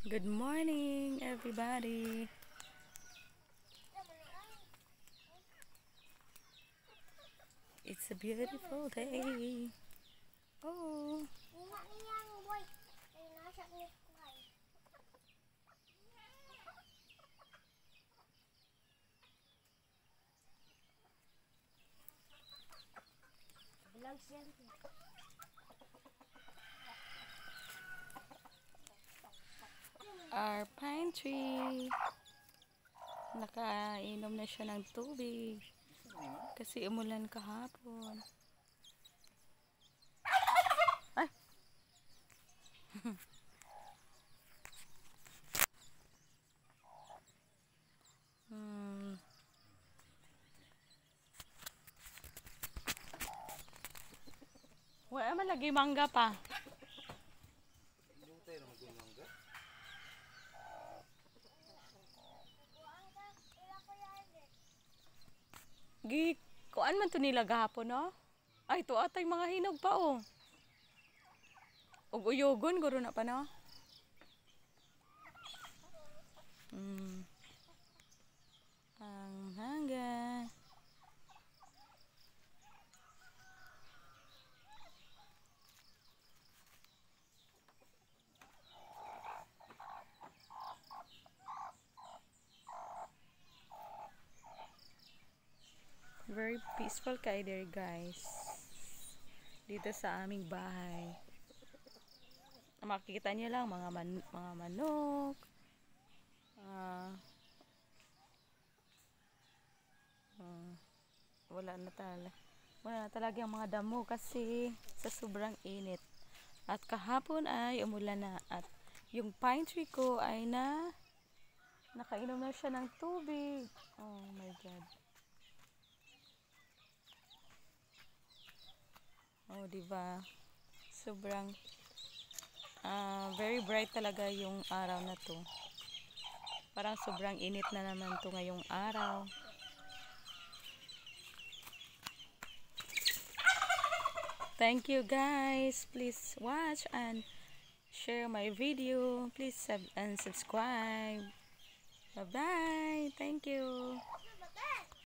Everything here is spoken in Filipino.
Good morning, everybody. It's a beautiful day. Oh, our pine tree. Nakainom na siya ng tubig kasi umulan kahapon. Ay! Wala man lagi mangga pa. Gi, kuan man to nila gahapon, no? Ay, to atay mga hinog pa, oh. Ug uyogon, guro na pa, no? Ang hangga. Very peaceful kay there, guys. Dito sa aming bahay. Makikita niyo lang mga manok. Wala na talaga ang mga damo kasi sa sobrang init. At kahapon ay umulan na at yung pine tree ko ay nakainom na siya ng tubig. Oh my God. Oh, diba? Sobrang very bright talaga yung araw na to. Parang sobrang init na naman to ngayong araw. Thank you guys. Please watch and share my video. Please subscribe. Bye-bye. Thank you.